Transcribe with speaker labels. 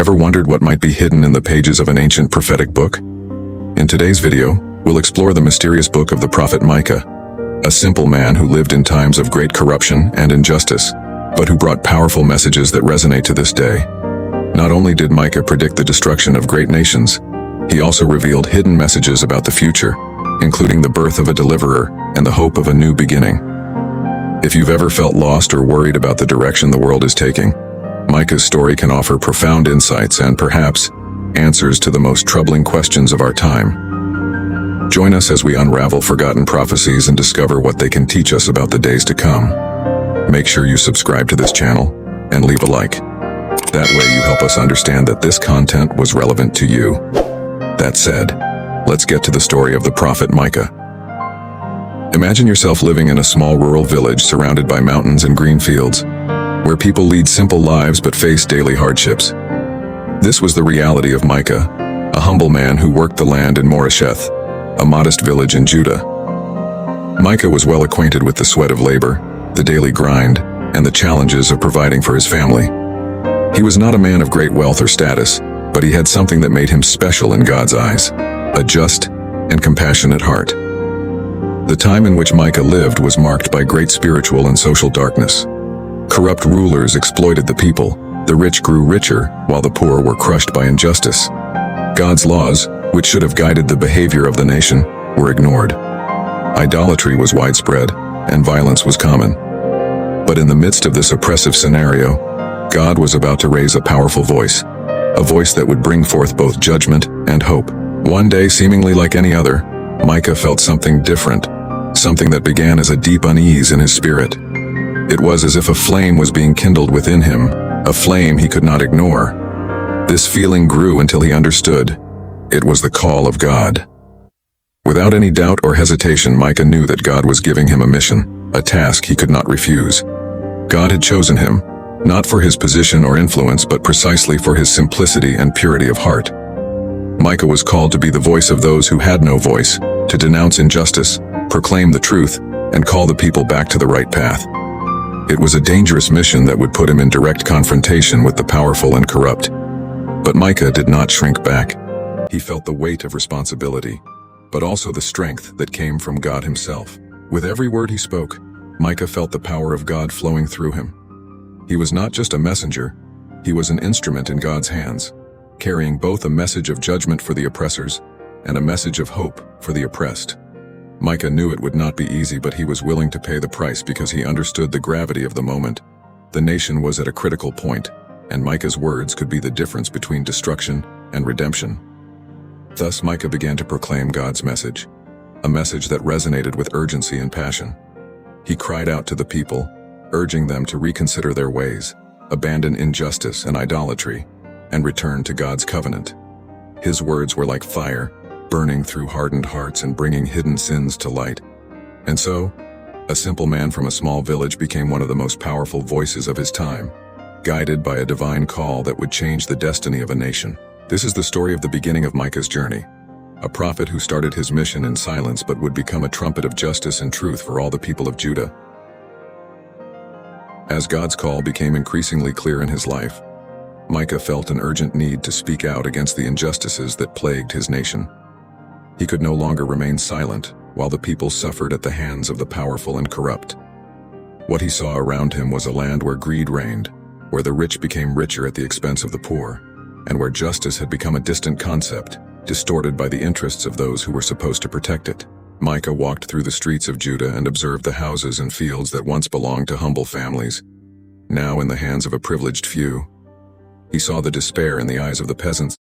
Speaker 1: Ever wondered what might be hidden in the pages of an ancient prophetic book? In today's video, we'll explore the mysterious book of the Prophet Micah, a simple man who lived in times of great corruption and injustice, but who brought powerful messages that resonate to this day. Not only did Micah predict the destruction of great nations, he also revealed hidden messages about the future, including the birth of a deliverer and the hope of a new beginning. If you've ever felt lost or worried about the direction the world is taking, Micah's story can offer profound insights and, perhaps, answers to the most troubling questions of our time. Join us as we unravel forgotten prophecies and discover what they can teach us about the days to come. Make sure you subscribe to this channel and leave a like. That way you help us understand that this content was relevant to you. That said, let's get to the story of the Prophet Micah. Imagine yourself living in a small rural village surrounded by mountains and green fields, where people lead simple lives but face daily hardships. This was the reality of Micah, a humble man who worked the land in Moresheth, a modest village in Judah. Micah was well acquainted with the sweat of labor, the daily grind, and the challenges of providing for his family. He was not a man of great wealth or status, but he had something that made him special in God's eyes: a just and compassionate heart. The time in which Micah lived was marked by great spiritual and social darkness. Corrupt rulers exploited the people, the rich grew richer, while the poor were crushed by injustice. God's laws, which should have guided the behavior of the nation, were ignored. Idolatry was widespread, and violence was common. But in the midst of this oppressive scenario, God was about to raise a powerful voice, a voice that would bring forth both judgment and hope. One day, seemingly like any other, Micah felt something different, something that began as a deep unease in his spirit. It was as if a flame was being kindled within him, a flame he could not ignore. This feeling grew until he understood it was the call of God. Without any doubt or hesitation, Micah knew that God was giving him a mission, a task he could not refuse. God had chosen him, not for his position or influence, but precisely for his simplicity and purity of heart. Micah was called to be the voice of those who had no voice, to denounce injustice, proclaim the truth, and call the people back to the right path. It was a dangerous mission that would put him in direct confrontation with the powerful and corrupt. But Micah did not shrink back. He felt the weight of responsibility, but also the strength that came from God himself. With every word he spoke, Micah felt the power of God flowing through him. He was not just a messenger, he was an instrument in God's hands, carrying both a message of judgment for the oppressors and a message of hope for the oppressed. Micah knew it would not be easy, but he was willing to pay the price because he understood the gravity of the moment. The nation was at a critical point, and Micah's words could be the difference between destruction and redemption. Thus, Micah began to proclaim God's message, a message that resonated with urgency and passion. He cried out to the people, urging them to reconsider their ways, abandon injustice and idolatry, and return to God's covenant. His words were like fire, burning through hardened hearts and bringing hidden sins to light. And so, a simple man from a small village became one of the most powerful voices of his time, guided by a divine call that would change the destiny of a nation. This is the story of the beginning of Micah's journey, a prophet who started his mission in silence but would become a trumpet of justice and truth for all the people of Judah. As God's call became increasingly clear in his life, Micah felt an urgent need to speak out against the injustices that plagued his nation. He could no longer remain silent while the people suffered at the hands of the powerful and corrupt. What he saw around him was a land where greed reigned, where the rich became richer at the expense of the poor, and where justice had become a distant concept, distorted by the interests of those who were supposed to protect it. Micah walked through the streets of Judah and observed the houses and fields that once belonged to humble families, now in the hands of a privileged few. He saw the despair in the eyes of the peasants,